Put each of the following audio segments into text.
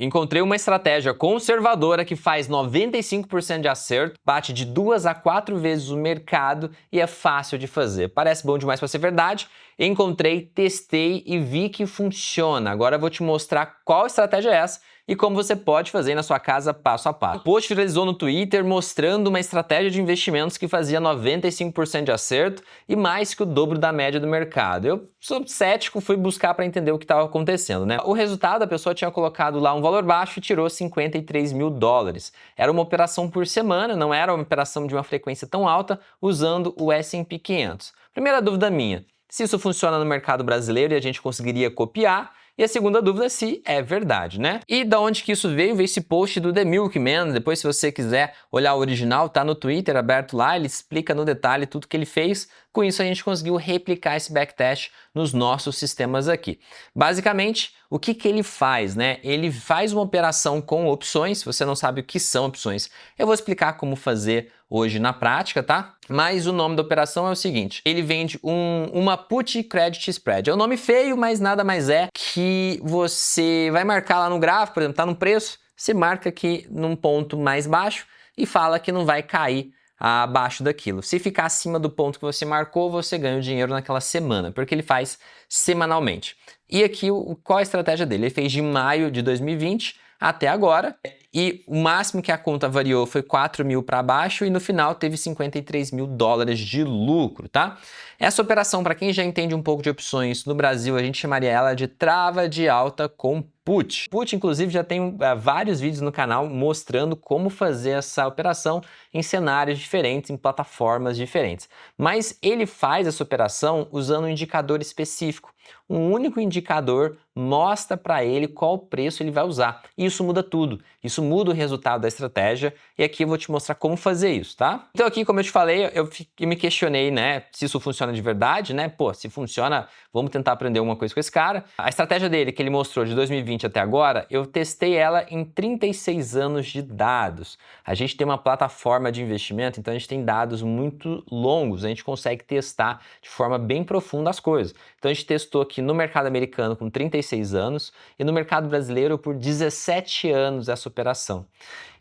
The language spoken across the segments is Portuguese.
Encontrei uma estratégia conservadora que faz 95% de acerto, bate de 2 a 4 vezes o mercado e é fácil de fazer. Parece bom demais para ser verdade. Encontrei, testei e vi que funciona. Agora eu vou te mostrar qual estratégia é essa e como você pode fazer na sua casa passo a passo. O post viralizou no Twitter mostrando uma estratégia de investimentos que fazia 95% de acerto e mais que o dobro da média do mercado. Eu sou cético, fui buscar para entender o que estava acontecendo, né? O resultado, a pessoa tinha colocado lá um valor baixo e tirou 53 mil dólares. Era uma operação por semana, não era uma operação de uma frequência tão alta, usando o S&P 500. Primeira dúvida minha, se isso funciona no mercado brasileiro e a gente conseguiria copiar. E a segunda dúvida é se é verdade, né? E da onde que isso veio? Veio esse post do The Milkman. Depois, se você quiser olhar o original, tá no Twitter aberto lá, ele explica no detalhe tudo que ele fez. Com isso, a gente conseguiu replicar esse backtest nos nossos sistemas aqui. Basicamente, o que que ele faz, né? Ele faz uma operação com opções. Se você não sabe o que são opções, eu vou explicar como fazer hoje na prática, tá? Mas o nome da operação é o seguinte, ele vende uma Put Credit Spread. É um nome feio, mas nada mais é que você vai marcar lá no gráfico, por exemplo, tá no preço, você marca aqui num ponto mais baixo e fala que não vai cair abaixo daquilo. Se ficar acima do ponto que você marcou, você ganha o dinheiro naquela semana, porque ele faz semanalmente. E aqui, qual a estratégia dele? Ele fez de maio de 2020 até agora, e o máximo que a conta variou foi 4 mil para baixo e no final teve 53 mil dólares de lucro, tá? Essa operação, para quem já entende um pouco de opções no Brasil, a gente chamaria ela de trava de alta com put. Put, inclusive, já tem vários vídeos no canal mostrando como fazer essa operação em cenários diferentes, em plataformas diferentes. Mas ele faz essa operação usando um indicador específico. Um único indicador mostra para ele qual preço ele vai usar. E isso muda tudo. Isso muda o resultado da estratégia e aqui eu vou te mostrar como fazer isso, tá? Então aqui, como eu te falei, eu me questionei, né, se isso funciona de verdade, né? Pô, se funciona, vamos tentar aprender alguma coisa com esse cara. A estratégia dele que ele mostrou de 2020 até agora, eu testei ela em 36 anos de dados. A gente tem uma plataforma de investimento, então a gente tem dados muito longos, a gente consegue testar de forma bem profunda as coisas. Então a gente testou aqui no mercado americano com 36 anos e no mercado brasileiro por 17 anos essa operação.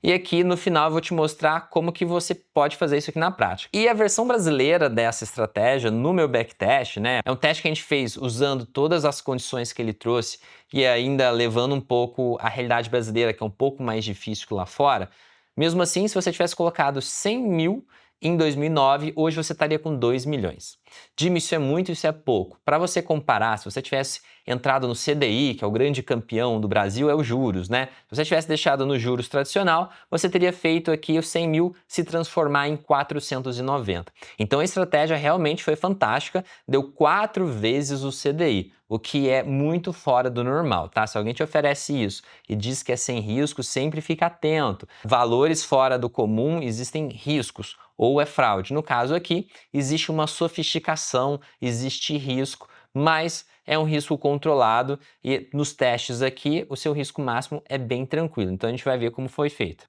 E aqui no final eu vou te mostrar como que você pode fazer isso aqui na prática. E a versão brasileira dessa estratégia no meu backtest, né, é um teste que a gente fez usando todas as condições que ele trouxe e ainda levando um pouco a realidade brasileira, que é um pouco mais difícil que lá fora. Mesmo assim, se você tivesse colocado 100 mil em 2009, hoje você estaria com 2 milhões. Jimmy, isso é muito, isso é pouco. Para você comparar, se você tivesse entrado no CDI, que é o grande campeão do Brasil, é os juros, né? Se você tivesse deixado no juros tradicional, você teria feito aqui os 100 mil se transformar em 490. Então a estratégia realmente foi fantástica, deu 4 vezes o CDI, o que é muito fora do normal, tá? Se alguém te oferece isso e diz que é sem risco, sempre fica atento. Valores fora do comum, existem riscos, ou é fraude. No caso aqui, existe uma sofisticação, existe risco, mas é um risco controlado e nos testes aqui o seu risco máximo é bem tranquilo. Então a gente vai ver como foi feito.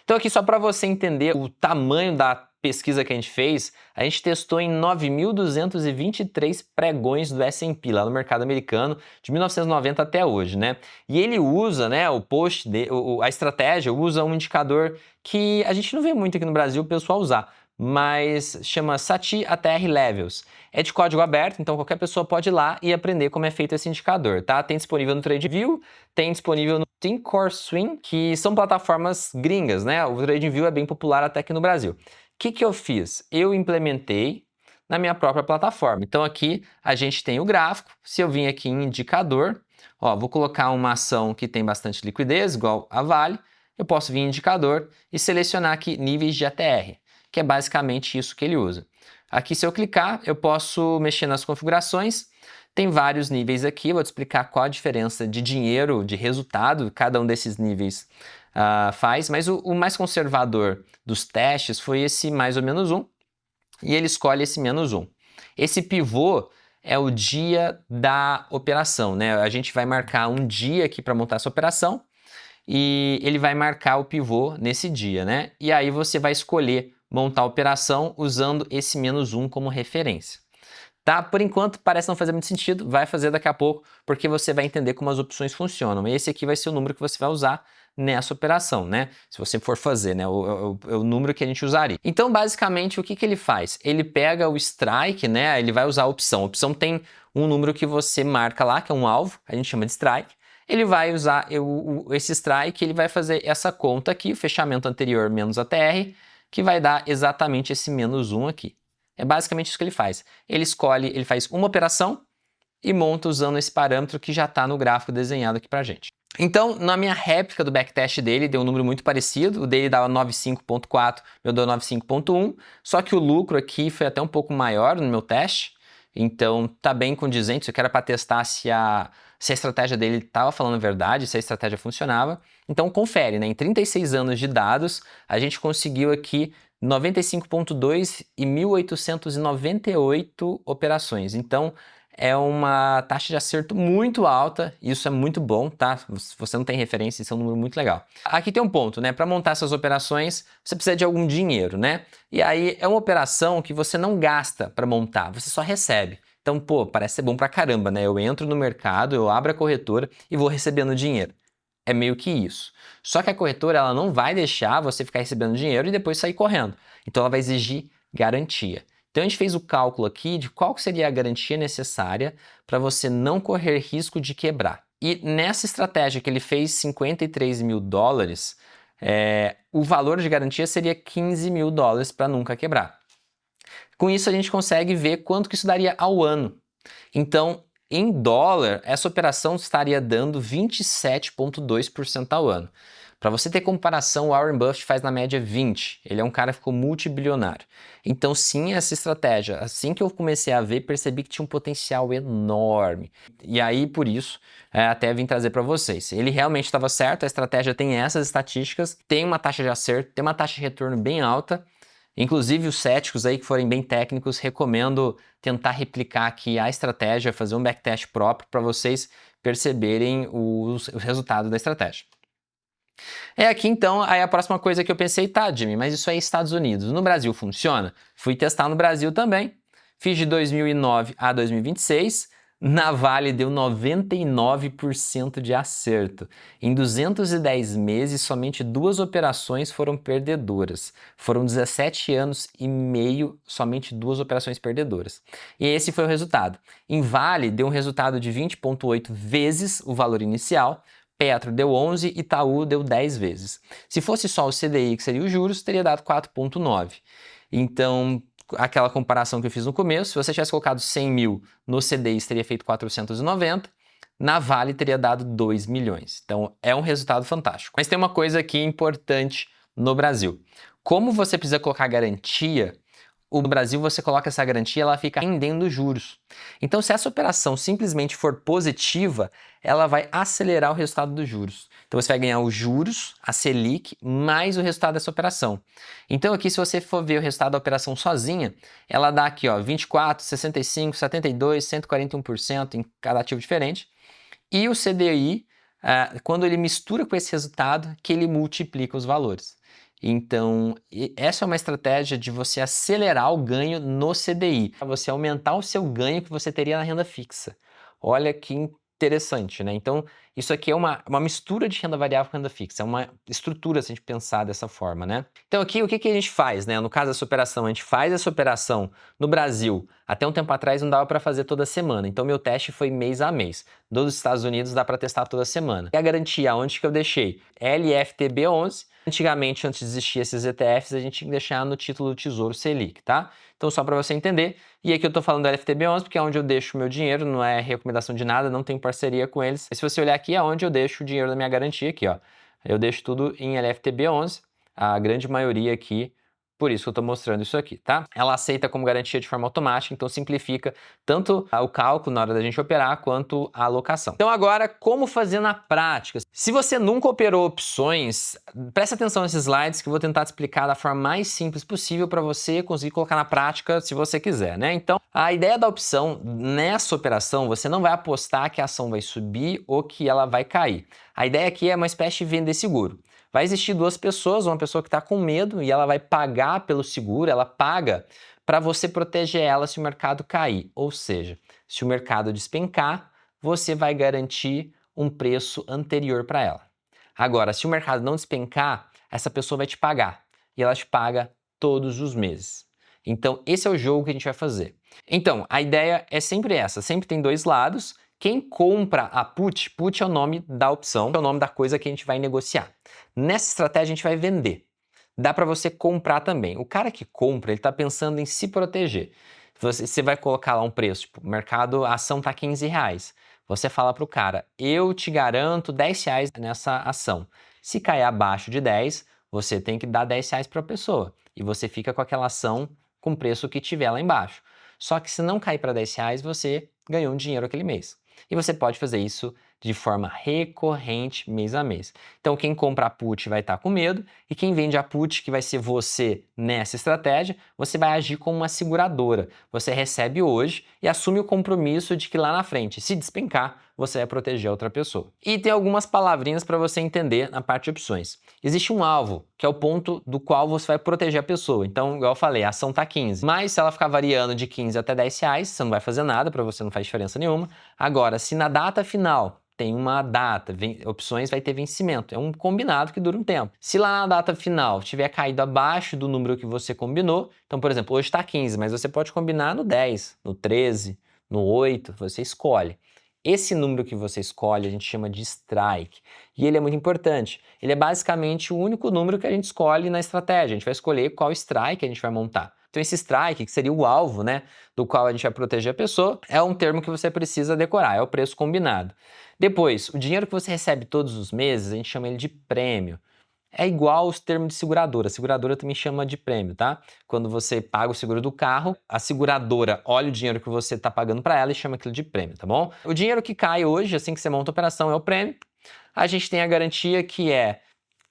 Então aqui só para você entender o tamanho da pesquisa que a gente fez, a gente testou em 9.223 pregões do S&P lá no mercado americano de 1990 até hoje, né? E ele usa, né, a estratégia usa um indicador que a gente não vê muito aqui no Brasil o pessoal usar, mas chama Satie ATR Levels. É de código aberto, então qualquer pessoa pode ir lá e aprender como é feito esse indicador, tá? Tem disponível no TradingView, tem disponível no Thinkorswim, que são plataformas gringas, né? O TradingView é bem popular até aqui no Brasil. O que eu fiz? Eu implementei na minha própria plataforma. Então aqui a gente tem o gráfico, se eu vim aqui em indicador, ó, vou colocar uma ação que tem bastante liquidez, igual a Vale, eu posso vir em indicador e selecionar aqui níveis de ATR, que é basicamente isso que ele usa. Aqui, se eu clicar, eu posso mexer nas configurações. Tem vários níveis aqui, eu vou te explicar qual a diferença de dinheiro, de resultado, cada um desses níveis faz, mas o mais conservador dos testes foi esse mais ou menos 1, e ele escolhe esse menos 1. Esse pivô é o dia da operação, né? A gente vai marcar um dia aqui para montar essa operação, e ele vai marcar o pivô nesse dia, né? E aí você vai escolher montar a operação usando esse menos 1 como referência. Tá? Por enquanto parece não fazer muito sentido, vai fazer daqui a pouco, porque você vai entender como as opções funcionam. Esse aqui vai ser o número que você vai usar nessa operação, né? Se você for fazer, né? O número que a gente usaria. Então, basicamente, o que que ele faz? Ele pega o strike, né? Ele vai usar a opção. A opção tem um número que você marca lá, que é um alvo, a gente chama de strike. Ele vai usar esse strike, ele vai fazer essa conta aqui, o fechamento anterior menos a TR, que vai dar exatamente esse menos 1 aqui. É basicamente isso que ele faz. Ele faz uma operação e monta usando esse parâmetro que já está no gráfico desenhado aqui pra gente. Então, na minha réplica do backtest dele, deu um número muito parecido. O dele dava 95.4, meu deu 95.1, só que o lucro aqui foi até um pouco maior no meu teste. Então, tá bem condizente. Isso aqui era para testar se a estratégia dele estava falando a verdade, se a estratégia funcionava. Então, confere, né? Em 36 anos de dados, a gente conseguiu aqui 95.2 e 1.898 operações. Então, é uma taxa de acerto muito alta, isso é muito bom, tá? Se você não tem referência, isso é um número muito legal. Aqui tem um ponto, né? Para montar essas operações, você precisa de algum dinheiro, né? E aí é uma operação que você não gasta para montar, você só recebe. Então, pô, parece ser bom pra caramba, né? Eu entro no mercado, eu abro a corretora e vou recebendo dinheiro. É meio que isso. Só que a corretora, ela não vai deixar você ficar recebendo dinheiro e depois sair correndo. Então, ela vai exigir garantia. Então, a gente fez o cálculo aqui de qual seria a garantia necessária para você não correr risco de quebrar. E nessa estratégia que ele fez 53 mil dólares, o valor de garantia seria 15 mil dólares para nunca quebrar. Com isso, a gente consegue ver quanto que isso daria ao ano. Então, em dólar, essa operação estaria dando 27,2% ao ano. Para você ter comparação, o Warren Buffett faz na média 20%. Ele é um cara que ficou multibilionário. Então, sim, essa estratégia, assim que eu comecei a ver, percebi que tinha um potencial enorme. E aí, por isso, até vim trazer para vocês. Ele realmente estava certo, a estratégia tem essas estatísticas, tem uma taxa de acerto, tem uma taxa de retorno bem alta. Inclusive, os céticos aí que forem bem técnicos, recomendo tentar replicar aqui a estratégia, fazer um backtest próprio para vocês perceberem os resultados da estratégia. Aqui então, aí a próxima coisa que eu pensei, tá, Jimmy, mas isso aí é Estados Unidos. No Brasil funciona? Fui testar no Brasil também. Fiz de 2009 a 2026. Na Vale deu 99% de acerto. Em 210 meses, somente 2 operações foram perdedoras. Foram 17 anos e meio, somente 2 operações perdedoras. E esse foi o resultado. Em Vale, deu um resultado de 20,8 vezes o valor inicial. Petro deu 11, Itaú deu 10 vezes. Se fosse só o CDI, que seria os juros, teria dado 4,9. Então, aquela comparação que eu fiz no começo, se você tivesse colocado 100 mil no CDI, teria feito 490, na Vale teria dado 2 milhões. Então, é um resultado fantástico. Mas tem uma coisa aqui importante no Brasil. Como você precisa colocar garantia, no Brasil você coloca essa garantia, ela fica rendendo juros. Então, se essa operação simplesmente for positiva, ela vai acelerar o resultado dos juros. Então, você vai ganhar os juros, a Selic, mais o resultado dessa operação. Então, aqui, se você for ver o resultado da operação sozinha, ela dá aqui, ó, 24, 65, 72, 141% em cada ativo diferente. E o CDI, quando ele mistura com esse resultado, que ele multiplica os valores. Então, essa é uma estratégia de você acelerar o ganho no CDI, para você aumentar o seu ganho que você teria na renda fixa. Olha que interessante, né? Então, isso aqui é uma mistura de renda variável com renda fixa, é uma estrutura se a gente pensar dessa forma, né? Então, aqui, o que que a gente faz, né? No caso dessa operação, a gente faz essa operação no Brasil. Até um tempo atrás não dava para fazer toda semana, então meu teste foi mês a mês. Dos Estados Unidos dá para testar toda semana. E a garantia, onde que eu deixei? LFTB11. Antigamente, antes de existir esses ETFs, a gente tinha que deixar no título do Tesouro Selic, tá? Então, só para você entender. E aqui eu tô falando do LFTB11, porque é onde eu deixo o meu dinheiro, não é recomendação de nada, não tem parceria com eles. E se você olhar aqui, é onde eu deixo o dinheiro da minha garantia aqui, ó. Eu deixo tudo em LFTB11, a grande maioria aqui. Por isso que eu estou mostrando isso aqui, tá? Ela aceita como garantia de forma automática, então simplifica tanto o cálculo na hora da gente operar, quanto a alocação. Então agora, como fazer na prática? Se você nunca operou opções, preste atenção nesses slides que eu vou tentar te explicar da forma mais simples possível para você conseguir colocar na prática se você quiser, né? Então, a ideia da opção, nessa operação, você não vai apostar que a ação vai subir ou que ela vai cair. A ideia aqui é uma espécie de vender seguro. Vai existir 2 pessoas, uma pessoa que está com medo e ela vai pagar pelo seguro, ela paga para você proteger ela se o mercado cair. Ou seja, se o mercado despencar, você vai garantir um preço anterior para ela. Agora, se o mercado não despencar, essa pessoa vai te pagar. E ela te paga todos os meses. Então, esse é o jogo que a gente vai fazer. Então, a ideia é sempre essa. Sempre tem dois lados. Quem compra a put é o nome da opção, é o nome da coisa que a gente vai negociar. Nessa estratégia, a gente vai vender. Dá para você comprar também. O cara que compra, ele está pensando em se proteger. Você vai colocar lá um preço, tipo, o mercado, a ação está R$ 15. Você fala para o cara, eu te garanto R$ 10 nessa ação. Se cair abaixo de 10, você tem que dar R$ 10 para a pessoa. E você fica com aquela ação com o preço que tiver lá embaixo. Só que se não cair para R$ 10, você ganhou um dinheiro aquele mês. E você pode fazer isso de forma recorrente, mês a mês. Então, quem compra a put vai estar com medo, e quem vende a put, que vai ser você nessa estratégia, você vai agir como uma seguradora. Você recebe hoje e assume o compromisso de que lá na frente, se despencar, você vai proteger a outra pessoa. E tem algumas palavrinhas para você entender na parte de opções. Existe um alvo, que é o ponto do qual você vai proteger a pessoa. Então, igual eu falei, a ação está 15. Mas se ela ficar variando de 15 até R$ 10, você não vai fazer nada, para você não faz diferença nenhuma. Agora, se na data final tem uma data, opções vai ter vencimento, é um combinado que dura um tempo. Se lá na data final tiver caído abaixo do número que você combinou, então, por exemplo, hoje está 15, mas você pode combinar no 10, no 13, no 8, você escolhe. Esse número que você escolhe a gente chama de strike, e ele é muito importante. Ele é basicamente o único número que a gente escolhe na estratégia, a gente vai escolher qual strike a gente vai montar. Então esse strike, que seria o alvo, né, do qual a gente vai proteger a pessoa, é um termo que você precisa decorar, é o preço combinado. Depois, o dinheiro que você recebe todos os meses, a gente chama ele de prêmio. É igual aos termos de seguradora. A seguradora também chama de prêmio, tá? Quando você paga o seguro do carro, a seguradora olha o dinheiro que você está pagando para ela e chama aquilo de prêmio, tá bom? O dinheiro que cai hoje, assim que você monta a operação, é o prêmio. A gente tem a garantia que é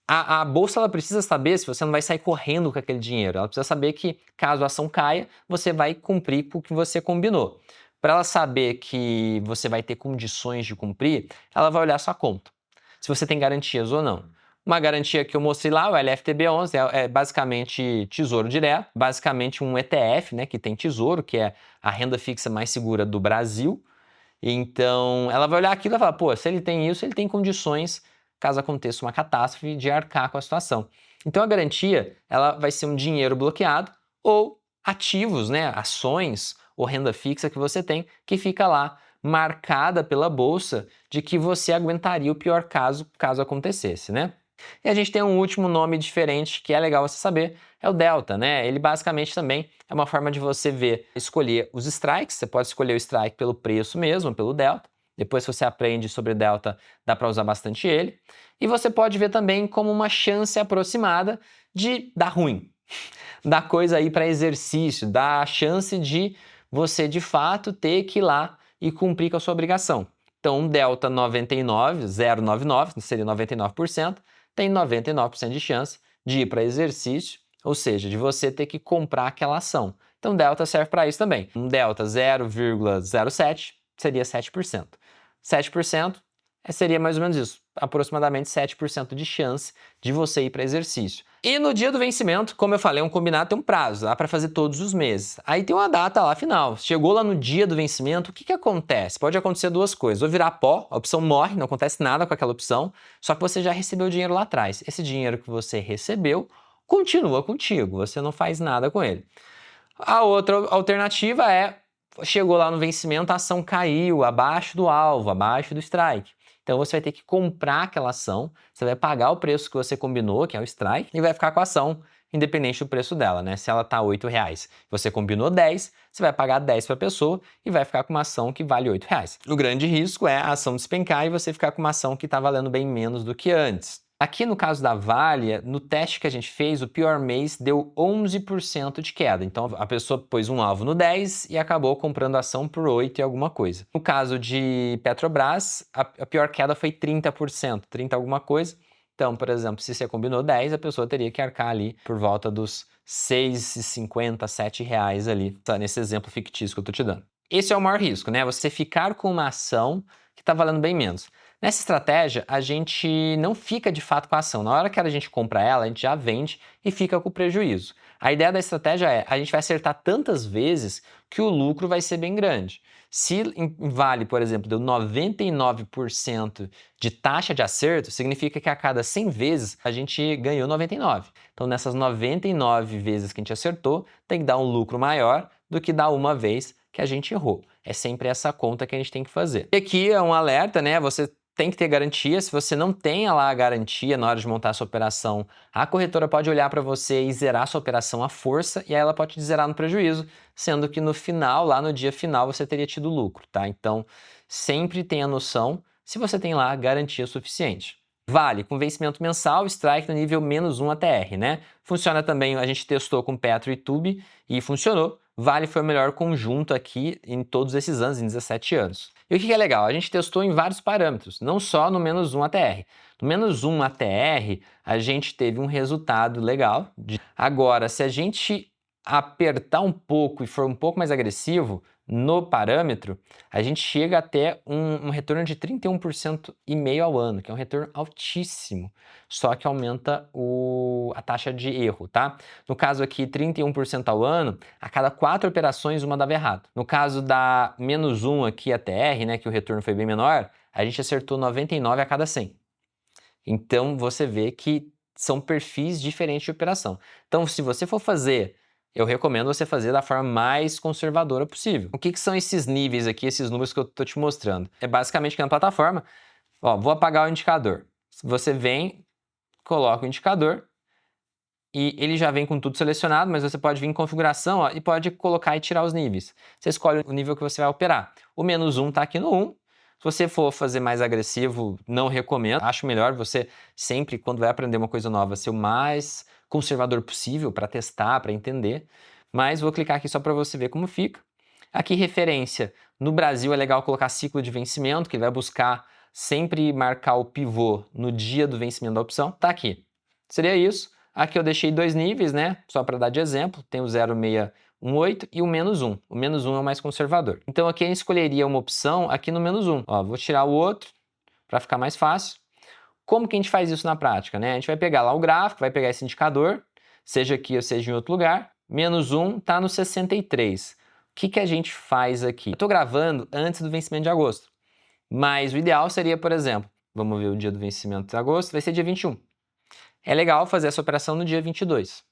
a bolsa, ela precisa saber se você não vai sair correndo com aquele dinheiro. Ela precisa saber que, caso a ação caia, você vai cumprir com o que você combinou. Para ela saber que você vai ter condições de cumprir, ela vai olhar sua conta, se você tem garantias ou não. Uma garantia que eu mostrei lá, o LFTB11, é basicamente tesouro direto, basicamente um ETF, né, que tem tesouro, que é a renda fixa mais segura do Brasil. Então, ela vai olhar aquilo e vai falar, pô, se ele tem isso, ele tem condições, caso aconteça uma catástrofe, de arcar com a situação. Então, a garantia, ela vai ser um dinheiro bloqueado ou ativos, né, ações ou renda fixa que você tem, que fica lá marcada pela bolsa de que você aguentaria o pior caso acontecesse, né? E a gente tem um último nome diferente que é legal você saber, é o delta, né? Ele basicamente também é uma forma de você escolher os strikes, você pode escolher o strike pelo preço mesmo, pelo delta. Depois, se você aprende sobre delta, dá para usar bastante ele. E você pode ver também como uma chance aproximada de dar ruim, dar coisa aí para exercício, dar a chance de você de fato ter que ir lá e cumprir com a sua obrigação. Então, um delta 99, 0,99, seria 99%, tem 99% de chance de ir para exercício, ou seja, de você ter que comprar aquela ação. Então, delta serve para isso também. Um delta 0,07 seria 7%. 7% seria mais ou menos isso, aproximadamente 7% de chance de você ir para exercício. E no dia do vencimento, como eu falei, um combinado tem um prazo, dá para fazer todos os meses. Aí tem uma data lá final. Chegou lá no dia do vencimento, o que acontece? Pode acontecer duas coisas. Ou virar pó, a opção morre, não acontece nada com aquela opção, só que você já recebeu o dinheiro lá atrás. Esse dinheiro que você recebeu continua contigo, você não faz nada com ele. A outra alternativa é, chegou lá no vencimento, a ação caiu abaixo do alvo, abaixo do strike. Então você vai ter que comprar aquela ação, você vai pagar o preço que você combinou, que é o strike, e vai ficar com a ação independente do preço dela, né? Se ela tá R$8, você combinou 10, você vai pagar 10 para a pessoa e vai ficar com uma ação que vale R$8. O grande risco é a ação despencar e você ficar com uma ação que está valendo bem menos do que antes. Aqui no caso da Vale, no teste que a gente fez, o pior mês deu 11% de queda. Então a pessoa pôs um alvo no 10 e acabou comprando a ação por 8 e alguma coisa. No caso de Petrobras, a pior queda foi 30%, 30 alguma coisa. Então, por exemplo, se você combinou 10, a pessoa teria que arcar ali por volta dos R$6,50, R$7 ali, nesse exemplo fictício que eu tô te dando. Esse é o maior risco, né? Você ficar com uma ação que está valendo bem menos. Nessa estratégia, a gente não fica de fato com a ação. Na hora que a gente compra ela, a gente já vende e fica com prejuízo. A ideia da estratégia é, a gente vai acertar tantas vezes que o lucro vai ser bem grande. Se em Vale, por exemplo, deu 99% de taxa de acerto, significa que a cada 100 vezes a gente ganhou 99. Então, nessas 99 vezes que a gente acertou, tem que dar um lucro maior do que dar uma vez que a gente errou. É sempre essa conta que a gente tem que fazer. E aqui é um alerta, né? Você tem que ter garantia. Se você não tem lá a garantia na hora de montar a sua operação, a corretora pode olhar para você e zerar a sua operação à força, e aí ela pode te zerar no prejuízo, sendo que no final, lá no dia final, você teria tido lucro, tá? Então, sempre tenha noção se você tem lá garantia suficiente. Vale, com vencimento mensal, strike no nível -1 ATR, né? Funciona também, a gente testou com Petro e Tube e funcionou. Vale foi o melhor conjunto aqui em todos esses anos, em 17 anos. E o que é legal? A gente testou em vários parâmetros, não só no -1 ATR. No -1 ATR, a gente teve um resultado legal. Agora, se a gente apertar um pouco e for um pouco mais agressivo no parâmetro, a gente chega até um retorno de 31,5% ao ano, que é um retorno altíssimo, só que aumenta a taxa de erro, tá? No caso aqui, 31% ao ano, a cada 4 operações uma dava errado. No caso da -1 aqui ATR, né, que o retorno foi bem menor, a gente acertou 99 a cada 100. Então, você vê que são perfis diferentes de operação. Então, se você for fazer, eu recomendo você fazer da forma mais conservadora possível. O que são esses níveis aqui, esses números que eu estou te mostrando? É basicamente que na plataforma, ó, vou apagar o indicador. Você vem, coloca o indicador e ele já vem com tudo selecionado, mas você pode vir em configuração, ó, e pode colocar e tirar os níveis. Você escolhe o nível que você vai operar. O -1 está aqui no 1. Se você for fazer mais agressivo, não recomendo. Acho melhor você sempre, quando vai aprender uma coisa nova, ser o mais conservador possível para testar, para entender. Mas vou clicar aqui só para você ver como fica. Aqui, referência. No Brasil é legal colocar ciclo de vencimento, que ele vai buscar sempre marcar o pivô no dia do vencimento da opção. Tá aqui. Seria isso. Aqui eu deixei 2 níveis, né? Só para dar de exemplo. Tem o 0,618 e o -1. O -1 é o mais conservador. Então aqui a gente escolheria uma opção aqui no -1. Ó, vou tirar o outro para ficar mais fácil. Como que a gente faz isso na prática, né? A gente vai pegar lá o gráfico, vai pegar esse indicador, seja aqui ou seja em outro lugar. -1 está no 63. O que a gente faz aqui? Eu estou gravando antes do vencimento de agosto. Mas o ideal seria, por exemplo, vamos ver o dia do vencimento de agosto, vai ser dia 21. É legal fazer essa operação no dia 22.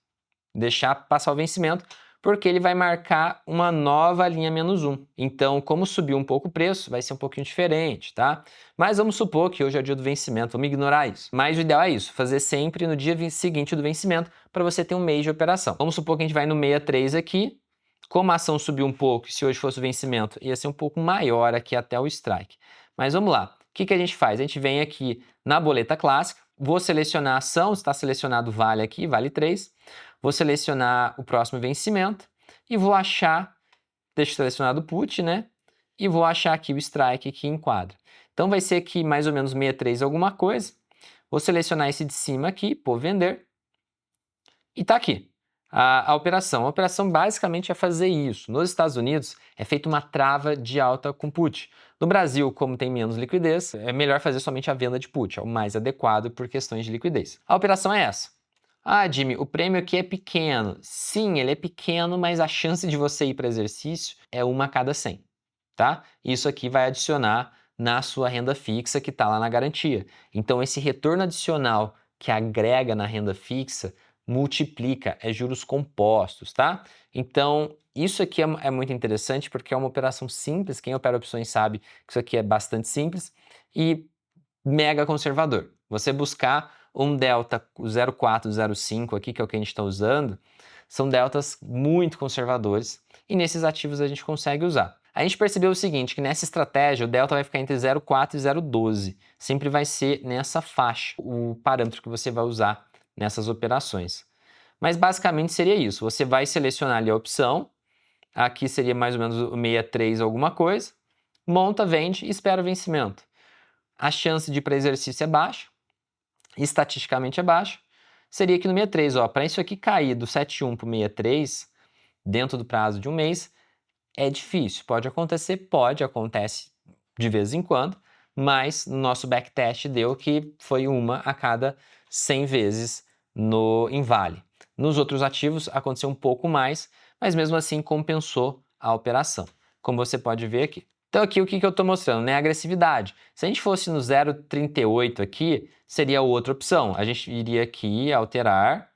Deixar passar o vencimento, porque ele vai marcar uma nova linha -1. Então, como subiu um pouco o preço, vai ser um pouquinho diferente, tá? Mas vamos supor que hoje é o dia do vencimento, vamos ignorar isso. Mas o ideal é isso, fazer sempre no dia seguinte do vencimento, para você ter um mês de operação. Vamos supor que a gente vai no 63 aqui, como a ação subiu um pouco, se hoje fosse o vencimento, ia ser um pouco maior aqui até o strike. Mas vamos lá, o que a gente faz? A gente vem aqui na boleta clássica, vou selecionar a ação, está selecionado Vale aqui, Vale 3. Vou selecionar o próximo vencimento e vou achar, deixo selecionado o put, né? E vou achar aqui o strike que enquadra. Então vai ser aqui mais ou menos 63 alguma coisa. Vou selecionar esse de cima aqui, por vender. E tá aqui a operação. A operação basicamente é fazer isso. Nos Estados Unidos é feita uma trava de alta com put. No Brasil, como tem menos liquidez, é melhor fazer somente a venda de put, é o mais adequado por questões de liquidez. A operação é essa. Ah, Jimmy, o prêmio aqui é pequeno. Sim, ele é pequeno, mas a chance de você ir para exercício é 1 a cada 100, tá? Isso aqui vai adicionar na sua renda fixa que está lá na garantia. Então, esse retorno adicional que agrega na renda fixa multiplica, é juros compostos, tá? Então, isso aqui é muito interessante porque é uma operação simples. Quem opera opções sabe que isso aqui é bastante simples e mega conservador. Você buscar um delta 0,4, 0,5 aqui, que é o que a gente está usando, são deltas muito conservadores e nesses ativos a gente consegue usar. A gente percebeu o seguinte, que nessa estratégia o delta vai ficar entre 0,4 e 0,12. Sempre vai ser nessa faixa o parâmetro que você vai usar nessas operações. Mas basicamente seria isso, você vai selecionar ali a opção, aqui seria mais ou menos o 63 alguma coisa, monta, vende e espera o vencimento. A chance de ir para exercício é baixa, estatisticamente é baixa, seria aqui no 63, ó, para isso aqui cair do 71 para o 63, dentro do prazo de um mês, é difícil. Pode acontecer, acontece de vez em quando, mas no nosso backtest deu que foi uma a cada 100 vezes em Vale. Nos outros ativos aconteceu um pouco mais, mas mesmo assim compensou a operação, como você pode ver aqui. Então aqui o que eu estou mostrando, né? A agressividade. Se a gente fosse no 0,38 aqui, seria outra opção. A gente iria aqui alterar,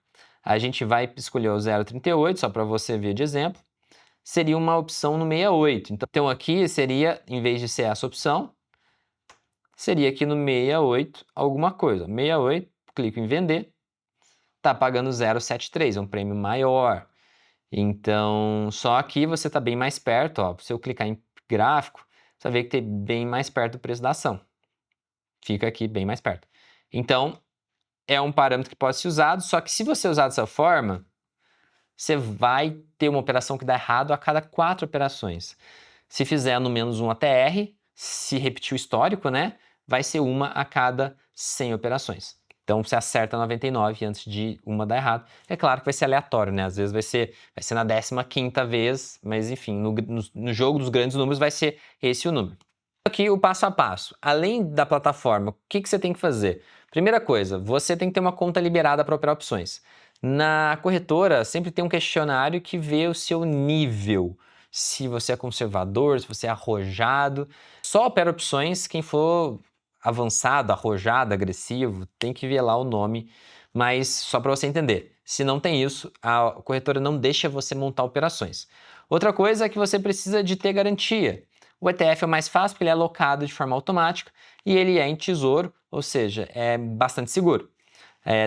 a gente vai escolher o 0,38, só para você ver de exemplo, seria uma opção no 68. Então aqui seria, em vez de ser essa opção, seria aqui no 68 alguma coisa. 68, clico em vender, está pagando 0,73, é um prêmio maior. Então, só aqui você está bem mais perto, ó. Se eu clicar em gráfico, você vai ver que tem bem mais perto do preço da ação. Fica aqui bem mais perto. Então, é um parâmetro que pode ser usado, só que se você usar dessa forma, você vai ter uma operação que dá errado a cada 4 operações. Se fizer no menos 1 ATR, se repetir o histórico, né, vai ser uma a cada 100 operações. Então você acerta 99 antes de uma dar errado. É claro que vai ser aleatório, né? Às vezes vai ser na 15ª vez, mas enfim, no jogo dos grandes números vai ser esse o número. Aqui o passo a passo. Além da plataforma, o que você tem que fazer? Primeira coisa, você tem que ter uma conta liberada para operar opções. Na corretora, sempre tem um questionário que vê o seu nível. Se você é conservador, se você é arrojado. Só opera opções quem for avançado, arrojado, agressivo, tem que ver lá o nome. Mas só para você entender, se não tem isso, a corretora não deixa você montar operações. Outra coisa é que você precisa de ter garantia. O ETF é o mais fácil porque ele é alocado de forma automática e ele é em tesouro, ou seja, é bastante seguro.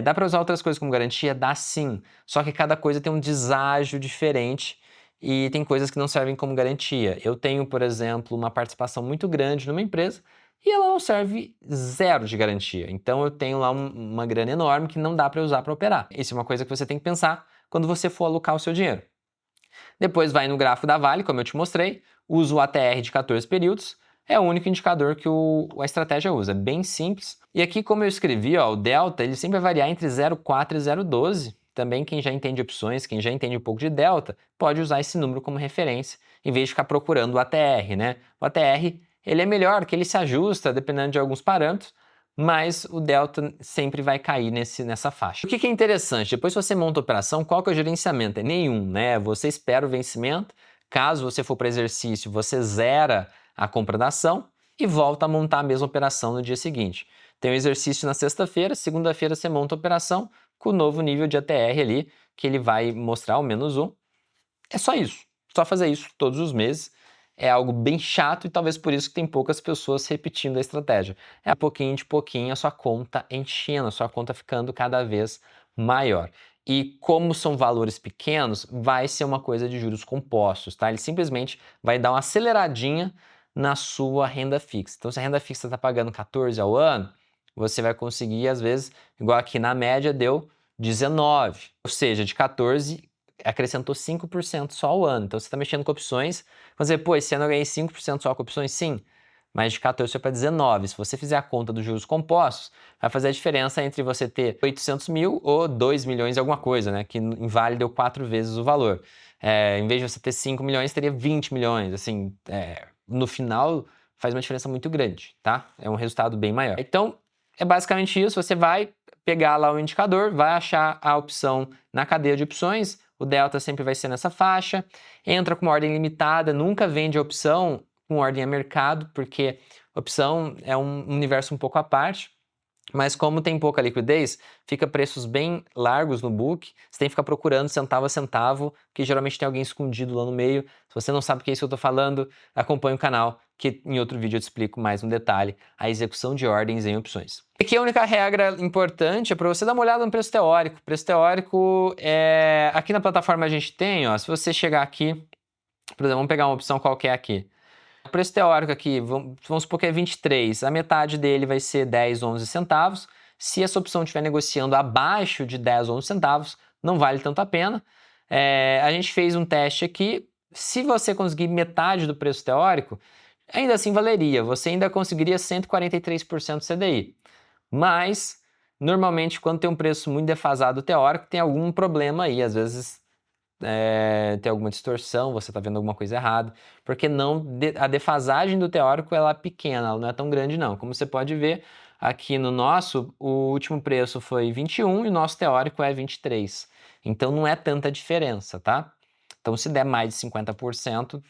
Dá para usar outras coisas como garantia? Dá sim, só que cada coisa tem um deságio diferente e tem coisas que não servem como garantia. Eu tenho, por exemplo, uma participação muito grande numa empresa e ela não serve zero de garantia. Então eu tenho lá uma grana enorme que não dá para usar para operar. Isso é uma coisa que você tem que pensar quando você for alocar o seu dinheiro. Depois vai no gráfico da Vale, como eu te mostrei, usa o ATR de 14 períodos, é o único indicador que a estratégia usa, é bem simples. E aqui, como eu escrevi, ó, o delta ele sempre vai variar entre 0,4 e 0,12. Também quem já entende opções, quem já entende um pouco de delta, pode usar esse número como referência, em vez de ficar procurando o ATR, né? O ATR ele é melhor, que ele se ajusta dependendo de alguns parâmetros, mas o delta sempre vai cair nessa faixa. O que é interessante? Depois que você monta a operação, qual que é o gerenciamento? É nenhum, né? Você espera o vencimento, caso você for para exercício, você zera a compra da ação e volta a montar a mesma operação no dia seguinte. Tem um exercício na sexta-feira, segunda-feira você monta a operação com o novo nível de ATR ali, que ele vai mostrar o -1. É só isso, só fazer isso todos os meses. É algo bem chato e talvez por isso que tem poucas pessoas repetindo a estratégia. É pouquinho de pouquinho a sua conta enchendo, a sua conta ficando cada vez maior. E como são valores pequenos, vai ser uma coisa de juros compostos, tá? Ele simplesmente vai dar uma aceleradinha na sua renda fixa. Então, se a renda fixa está pagando 14 ao ano, você vai conseguir, às vezes, igual aqui na média deu 19, ou seja, de 14 acrescentou 5% só ao ano. Então você está mexendo com opções, você, pô, esse ano eu ganhei 5% só com opções? Sim, mas de 14 foi para 19. Se você fizer a conta dos juros compostos, vai fazer a diferença entre você ter 800 mil ou 2 milhões e alguma coisa, né? Que em Vale deu 4 vezes o valor. Em vez de você ter 5 milhões, teria 20 milhões. Assim, no final faz uma diferença muito grande, tá? É um resultado bem maior. Então, é basicamente isso. Você vai pegar lá o indicador, vai achar a opção na cadeia de opções, o delta sempre vai ser nessa faixa, entra com uma ordem limitada, nunca vende a opção com ordem a mercado, porque opção é um universo um pouco à parte, mas como tem pouca liquidez, fica preços bem largos no book, você tem que ficar procurando centavo a centavo, que geralmente tem alguém escondido lá no meio. Se você não sabe o que é isso que eu estou falando, acompanhe o canal, que em outro vídeo eu te explico mais no detalhe a execução de ordens em opções. Aqui a única regra importante é para você dar uma olhada no preço teórico. O preço teórico, aqui na plataforma a gente tem, ó, se você chegar aqui, por exemplo, vamos pegar uma opção qualquer aqui. O preço teórico aqui, vamos supor que é 23, a metade dele vai ser 10, 11 centavos. Se essa opção estiver negociando abaixo de 10, 11 centavos, não vale tanto a pena. A gente fez um teste aqui, se você conseguir metade do preço teórico, ainda assim valeria, você ainda conseguiria 143% CDI. Mas, normalmente, quando tem um preço muito defasado teórico, tem algum problema aí, às vezes ter alguma distorção, você está vendo alguma coisa errada, porque a defasagem do teórico ela é pequena, ela não é tão grande não. Como você pode ver, aqui no nosso, o último preço foi 21 e o nosso teórico é 23. Então não é tanta diferença, tá? Então se der mais de 50%,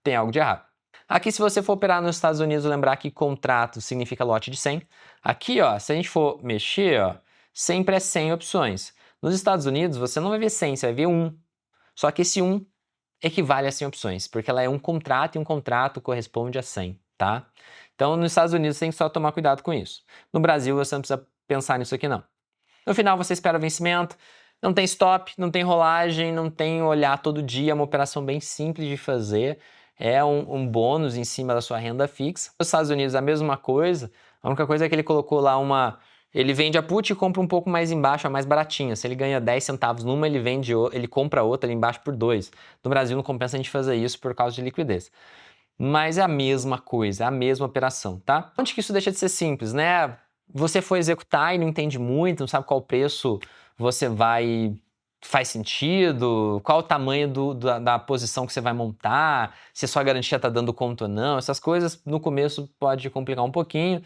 tem algo de errado. Aqui, se você for operar nos Estados Unidos, lembrar que contrato significa lote de 100. Aqui, ó, se a gente for mexer, ó, sempre é 100 opções. Nos Estados Unidos, você não vai ver 100, você vai ver 1. Só que esse 1 equivale a 100 opções, porque ela é um contrato e um contrato corresponde a 100, tá? Então, nos Estados Unidos, você tem que só tomar cuidado com isso. No Brasil, você não precisa pensar nisso aqui, não. No final, você espera o vencimento, não tem stop, não tem rolagem, não tem olhar todo dia, é uma operação bem simples de fazer, é um bônus em cima da sua renda fixa. Nos Estados Unidos, a mesma coisa, a única coisa é que ele colocou lá ele vende a put e compra um pouco mais embaixo, a mais baratinha. Se ele ganha 10 centavos numa, ele compra outra ali embaixo por 2. No Brasil não compensa a gente fazer isso por causa de liquidez. Mas é a mesma coisa, é a mesma operação, tá? Onde que isso deixa de ser simples, né? Você foi executar e não entende muito, não sabe qual preço faz sentido, qual o tamanho da posição que você vai montar, se a sua garantia está dando conta ou não, essas coisas no começo pode complicar um pouquinho.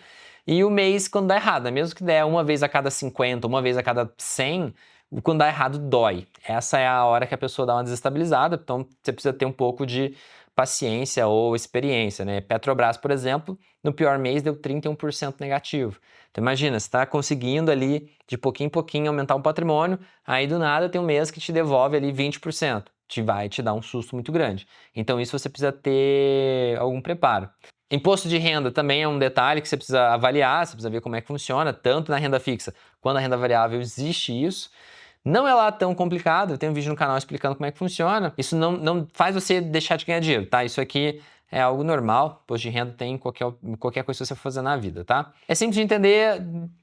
E o mês, quando dá errado, mesmo que der uma vez a cada 50, uma vez a cada 100, quando dá errado dói. Essa é a hora que a pessoa dá uma desestabilizada, então você precisa ter um pouco de paciência ou experiência, né? Petrobras, por exemplo, no pior mês deu 31% negativo. Então imagina, você está conseguindo ali de pouquinho em pouquinho aumentar o patrimônio, aí do nada tem um mês que te devolve ali 20%. Vai te dar um susto muito grande. Então isso você precisa ter algum preparo. Imposto de renda também é um detalhe que você precisa avaliar, você precisa ver como é que funciona, tanto na renda fixa quanto na renda variável existe isso. Não é lá tão complicado, eu tenho um vídeo no canal explicando como é que funciona. Isso não faz você deixar de ganhar dinheiro, tá? Isso aqui é algo normal, imposto de renda tem em qualquer coisa que você for fazer na vida, tá? É simples de entender,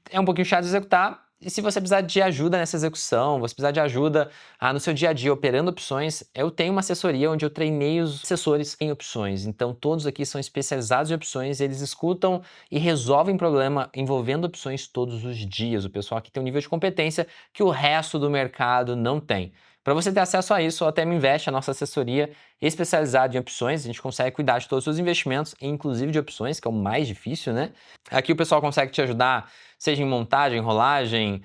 é um pouquinho chato de executar. E se você precisar de ajuda nessa execução, você precisar de ajuda no seu dia a dia operando opções, eu tenho uma assessoria onde eu treinei os assessores em opções. Então todos aqui são especializados em opções, eles escutam e resolvem problema envolvendo opções todos os dias. O pessoal aqui tem um nível de competência que o resto do mercado não tem. Para você ter acesso a isso, o ATM Invest, a nossa assessoria especializada em opções, a gente consegue cuidar de todos os seus investimentos, inclusive de opções, que é o mais difícil, né? Aqui o pessoal consegue te ajudar, seja em montagem, rolagem,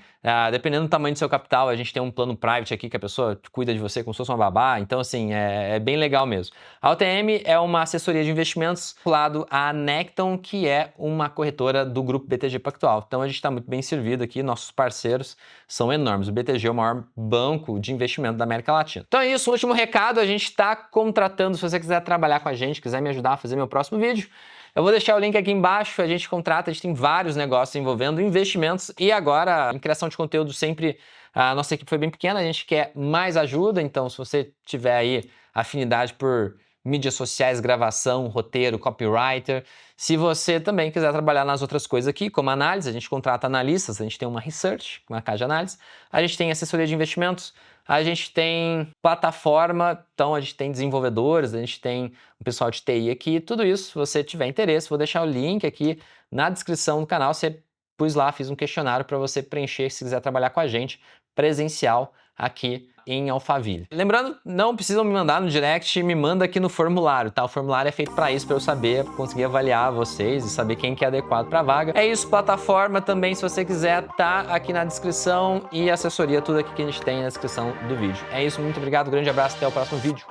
dependendo do tamanho do seu capital, a gente tem um plano private aqui que a pessoa cuida de você como se fosse uma babá, então assim, é bem legal mesmo. A OTM é uma assessoria de investimentos lado à Necton, que é uma corretora do grupo BTG Pactual. Então a gente está muito bem servido aqui, nossos parceiros são enormes. O BTG é o maior banco de investimento da América Latina. Então é isso, último recado, a gente está contratando, se você quiser trabalhar com a gente, quiser me ajudar a fazer meu próximo vídeo, eu vou deixar o link aqui embaixo, a gente contrata, a gente tem vários negócios envolvendo investimentos e agora em criação de conteúdo sempre a nossa equipe foi bem pequena, a gente quer mais ajuda, então se você tiver aí afinidade por mídias sociais, gravação, roteiro, copywriter, se você também quiser trabalhar nas outras coisas aqui, como análise, a gente contrata analistas, a gente tem uma research, uma casa de análise, a gente tem assessoria de investimentos, a gente tem plataforma, então a gente tem desenvolvedores, a gente tem um pessoal de TI aqui, tudo isso, se você tiver interesse, vou deixar o link aqui na descrição do canal, você pus lá, fiz um questionário para você preencher se quiser trabalhar com a gente, presencial aqui em Alphaville. Lembrando, não precisam me mandar no direct, me manda aqui no formulário, tá? O formulário é feito para isso, para eu saber, conseguir avaliar vocês e saber quem que é adequado para a vaga. É isso, plataforma também, se você quiser, tá aqui na descrição e assessoria, tudo aqui que a gente tem na descrição do vídeo. É isso, muito obrigado, grande abraço, até o próximo vídeo.